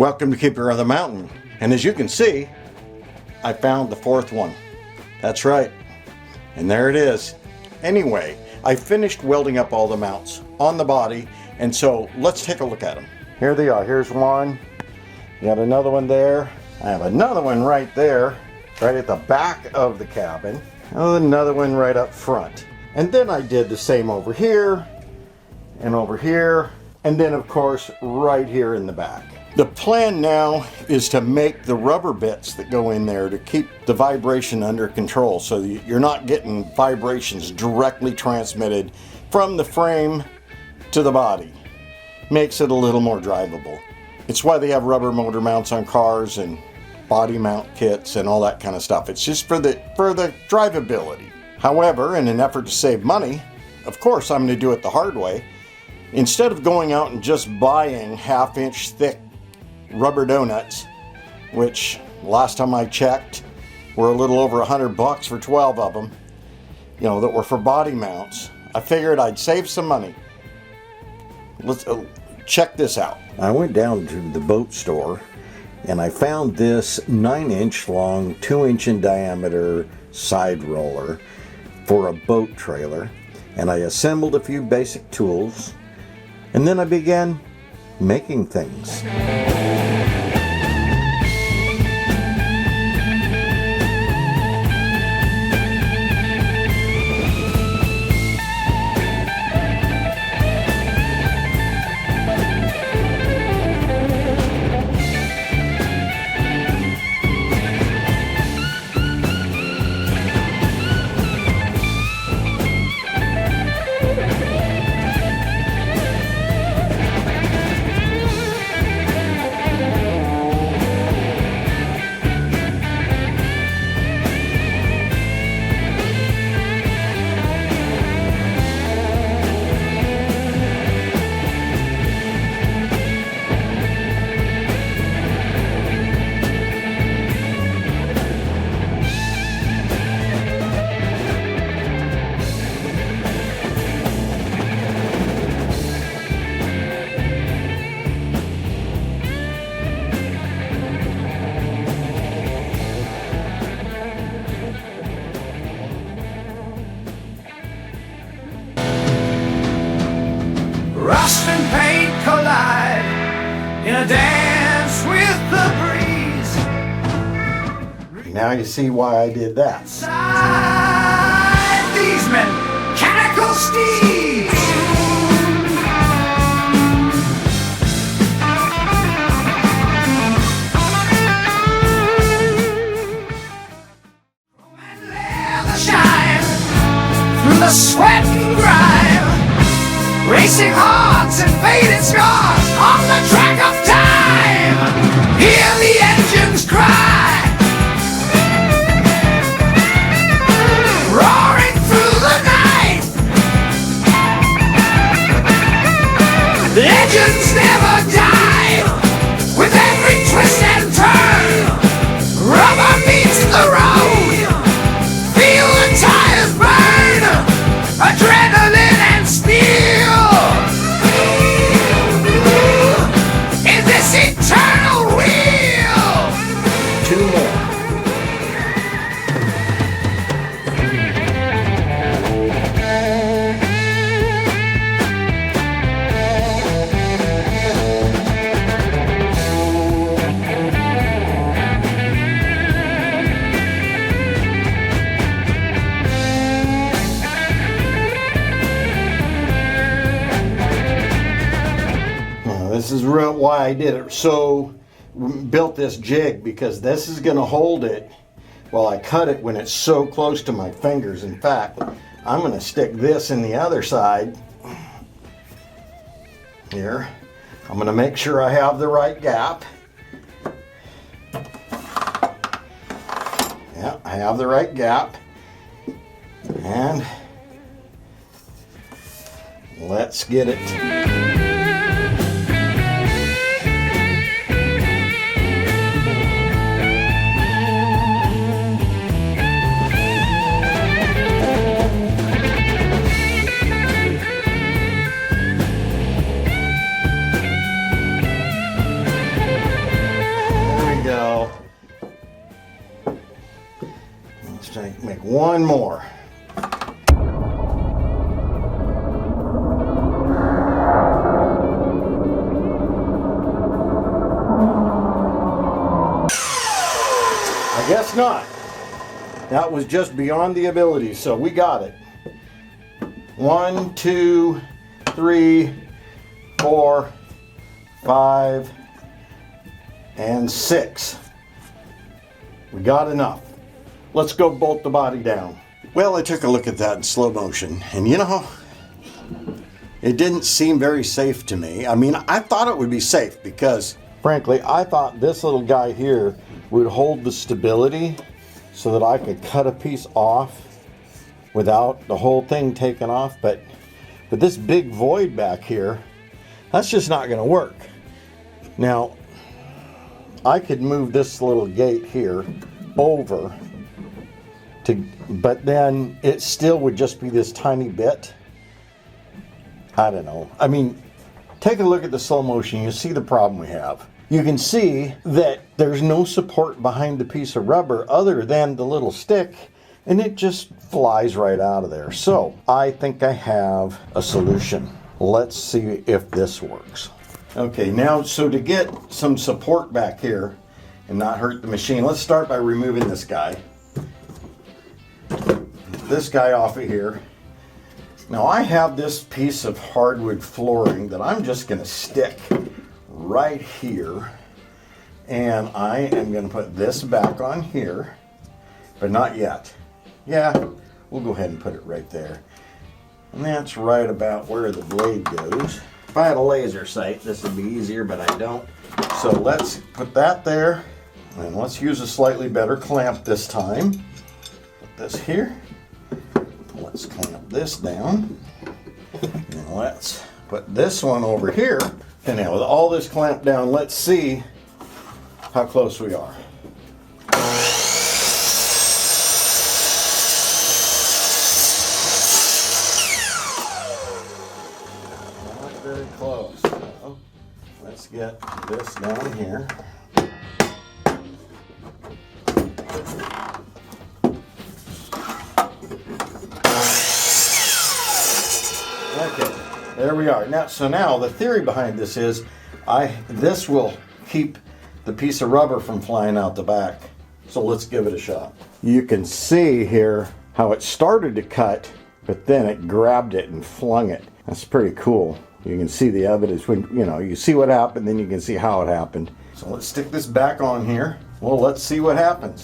Welcome to Keeper of the Mountain. And as you can see, I found the fourth one. That's right. And there it is. Anyway, I finished welding up all the mounts on the body, and so let's take a look at them. Here they are. Here's one. You got another one there. I have another one right there, right at the back of the cabin. Another one right up front. And then I did the same over here, and over here, and then of course right here in the back. The plan now is to make the rubber bits that go in there to keep the vibration under control, so you're not getting vibrations directly transmitted from the frame to the body. Makes it a little more drivable. It's why they have rubber motor mounts on cars and body mount kits and all that kind of stuff. It's just for the drivability. However, in an effort to save money, of course I'm going to do it the hard way. Instead of going out and just buying half-inch thick rubber donuts, which last time I checked were a little over $100 for 12 of them, you know, that were for body mounts, I figured I'd save some money. Let's check this out. I went down to the boat store and I found this 9-inch long, 2-inch in diameter side roller for a boat trailer, and I assembled a few basic tools, and then I began making things. Rust and paint collide in a dance with the breeze. Now you see why I did that. Inside these mechanical steeds, and leather shine through the sweat and grime. Racing hearts and faded scars on the track of time. Hear the engines cry, roaring through the night. Legends never die. With every twist and turn, rubber meets the road. Feel the tires burn. Adrenaline and steel. Eternal wheel. Two more. This is why I did it. So built this jig, because this is going to hold it while I cut it when it's so close to my fingers. In fact, I'm going to stick this in the other side here. I'm going to make sure I have the right gap. Yeah, I have the right gap. And let's get it. make one more. I guess not. That was just beyond the ability, so we got it. 1, 2, 3, 4, 5, and 6. We got enough. Let's go bolt the body down. Well, I took a look at that in slow motion, and you know, it didn't seem very safe to me. I mean, I thought it would be safe because, frankly, I thought this little guy here would hold the stability so that I could cut a piece off without the whole thing taken off. But this big void back here, that's just not going to work. Now, I could move this little gate here over but then it still would just be this tiny bit. I don't know. I mean, take a look at the slow motion. You see the problem we have. You can see that there's no support behind the piece of rubber other than the little stick, and it just flies right out of there. So I think I have a solution. Let's see if this works. Okay, now, so to get some support back here and not hurt the machine, let's start by removing this guy. This guy off of here. Now I have this piece of hardwood flooring that I'm just going to stick right here, and I am going to put this back on here, but not yet. Yeah, we'll go ahead and put it right there, and that's right about where the blade goes. If I had a laser sight, this would be easier, but I don't. So let's put that there, and let's use a slightly better clamp this time. Put this here. Let's clamp this down, and let's put this one over here. And now with all this clamped down, let's see how close we are. Not very close. So let's get this down here. Okay, there we are. Now the theory behind this is this will keep the piece of rubber from flying out the back. So let's give it a shot. You can see here how it started to cut, but then it grabbed it and flung it. That's pretty cool. You can see the evidence when, you know, you see what happened, then you can see how it happened. So let's stick this back on here. Well, let's see what happens.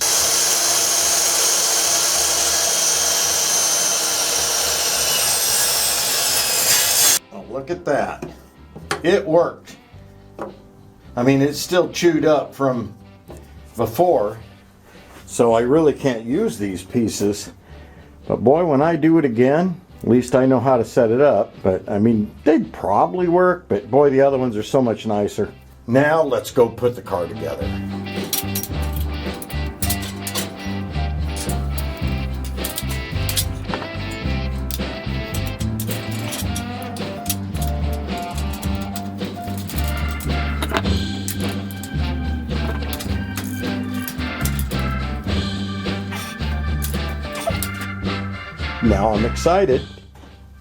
Look at that. It worked. I mean, it's still chewed up from before, so I really can't use these pieces. But boy, when I do it again, at least I know how to set it up. But I mean, they'd probably work, but boy, the other ones are so much nicer. Now let's go put the car together. Now I'm excited.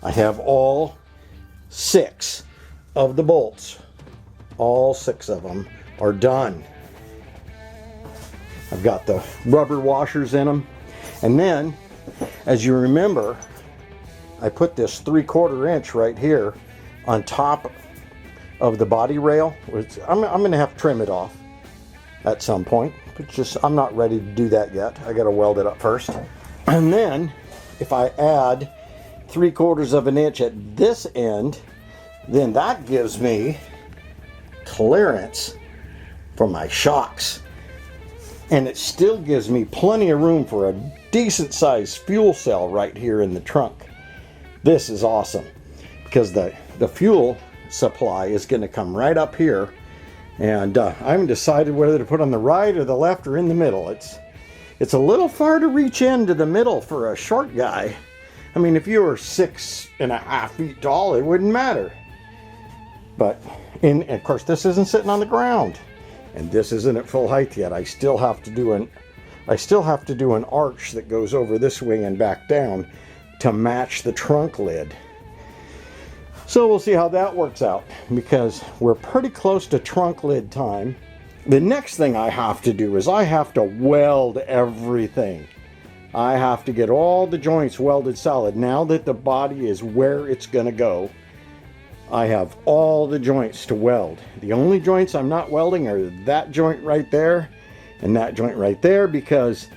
I have all 6 of the bolts. All 6 of them are done. I've got the rubber washers in them. And then, as you remember, I put this 3/4 inch right here on top of the body rail. I'm going to have to trim it off at some point. But I'm not ready to do that yet. I got to weld it up first. And then, if I add 3/4 of an inch at this end, then that gives me clearance for my shocks. And it still gives me plenty of room for a decent sized fuel cell right here in the trunk. This is awesome because the fuel supply is going to come right up here, and I haven't decided whether to put on the right or the left or in the middle. It's a little far to reach into the middle for a short guy. I mean, if you were 6.5 feet tall, it wouldn't matter. But, of course, this isn't sitting on the ground. And this isn't at full height yet. I still have to do I still have to do an arch that goes over this wing and back down to match the trunk lid. So we'll see how that works out, because we're pretty close to trunk lid time. The next thing I have to do is I have to weld everything. I have to get all the joints welded solid. Now that the body is where it's going to go, I have all the joints to weld. The only joints I'm not welding are that joint right there and that joint right there, because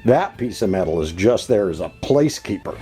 that piece of metal is just there as a placekeeper.